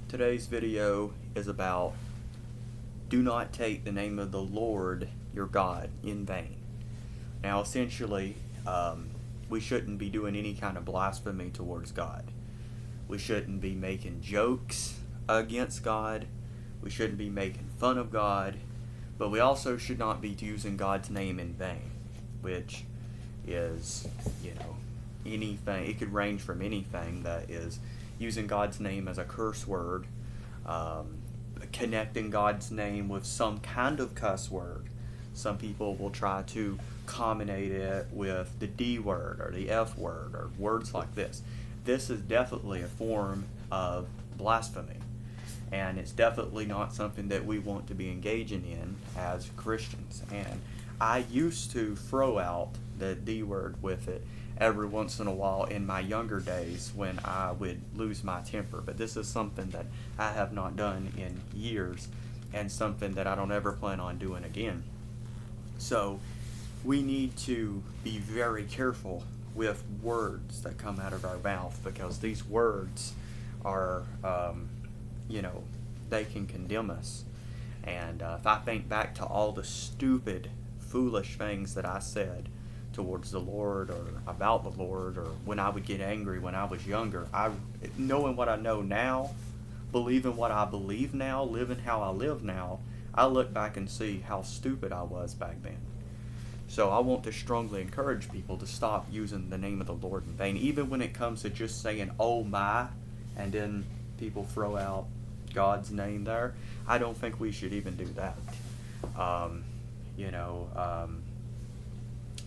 Today's video is about do not take the name of the Lord your God in vain. Now essentially, we shouldn't be doing any kind of blasphemy towards God. We shouldn't be making jokes against God. We shouldn't be making fun of God. But we also should not be using God's name in vain, which is, anything. It could range from anything that is using God's name as a curse word, connecting God's name with some kind of cuss word. Some people will try to combinate it with the D word or the F word or words like this. This is definitely a form of blasphemy, and it's definitely not something that we want to be engaging in as Christians. And I used to throw out the D word with it every once in a while in my younger days when I would lose my temper. But this is something that I have not done in years, and something that I don't ever plan on doing again. So we need to be very careful with words that come out of our mouth, because these words are, they can condemn us. And if I think back to all the stupid, foolish things that I said towards the Lord or about the Lord, or when I would get angry when I was younger, knowing what I know now, believing what I believe now, living how I live now, I look back and see how stupid I was back then. So I want to strongly encourage people to stop using the name of the Lord in vain, even when it comes to just saying, oh my, and then people throw out God's name there. I don't think we should even do that.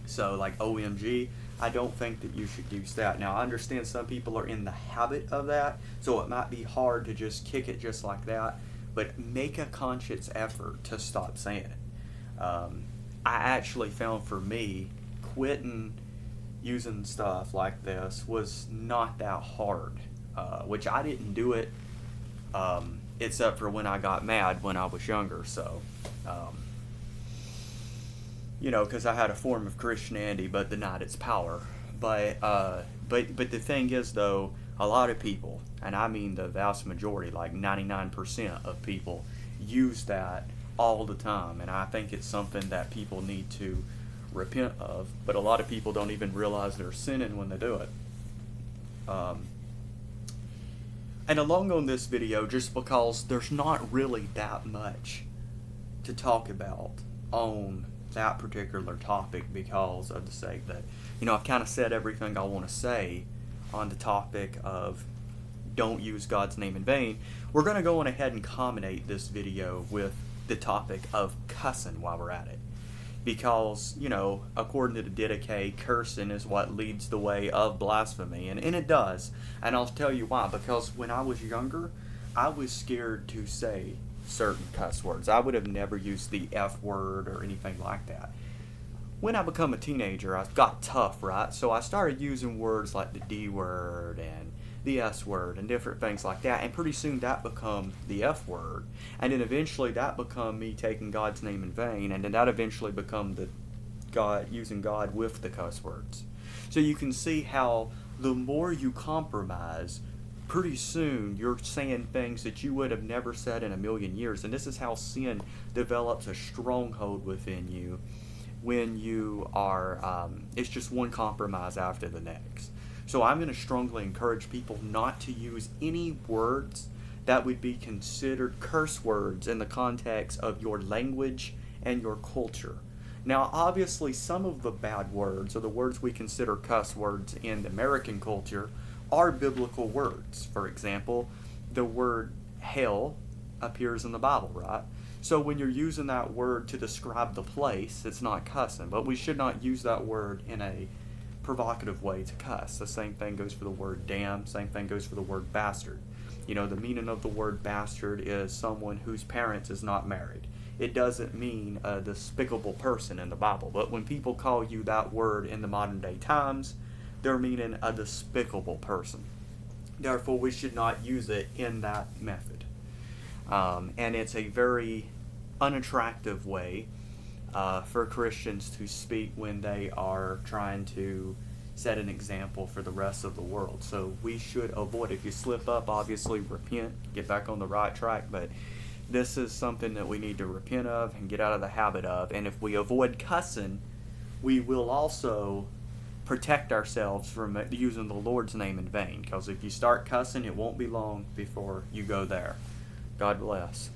So like OMG, I don't think that you should use that. Now I understand some people are in the habit of that, so it might be hard to just kick it just like that, but make a conscious effort to stop saying it. I actually found for me, quitting using stuff like this was not that hard, which I didn't do it except for when I got mad when I was younger. So, because I had a form of Christianity but denied its power. But the thing is, though, a lot of people, and I mean the vast majority, like 99% of people, use that all the time, and I think it's something that people need to repent of. But a lot of people don't even realize they're sinning when they do it. And along on this video, just because there's not really that much to talk about on that particular topic, because of the sake that, I've kind of said everything I want to say on the topic of don't use God's name in vain, we're going to go on ahead and combine this video with the topic of cussing while we're at it. Because, according to the Didache, cursing is what leads the way of blasphemy, and it does. And I'll tell you why. Because when I was younger, I was scared to say certain cuss words. I would have never used the F word or anything like that. When I become a teenager, I got tough, right? So I started using words like the D word and the S word and different things like that, and pretty soon that become the F word, and then eventually that become me taking God's name in vain, and then that eventually become the using God with the cuss words. So you can see how the more you compromise, pretty soon you're saying things that you would have never said in a million years. And this is how sin develops a stronghold within you when you are, it's just one compromise after the next. So I'm going to strongly encourage people not to use any words that would be considered curse words in the context of your language and your culture. Now, obviously, some of the bad words, or the words we consider cuss words in American culture, are biblical words. For example, the word hell appears in the Bible, right? So when you're using that word to describe the place, it's not cussing. But we should not use that word in a provocative way to cuss. The same thing goes for the word damn. Same thing goes for the word bastard. The meaning of the word bastard is someone whose parents is not married. It doesn't mean a despicable person in the Bible. But when people call you that word in the modern day times, they're meaning a despicable person. Therefore, we should not use it in that method. And it's a very unattractive way for Christians to speak when they are trying to set an example for the rest of the world. So we should avoid, if you slip up, obviously repent, get back on the right track, but this is something that we need to repent of and get out of the habit of. And if we avoid cussing, we will also protect ourselves from using the Lord's name in vain, because if you start cussing, it won't be long before you go there. God bless.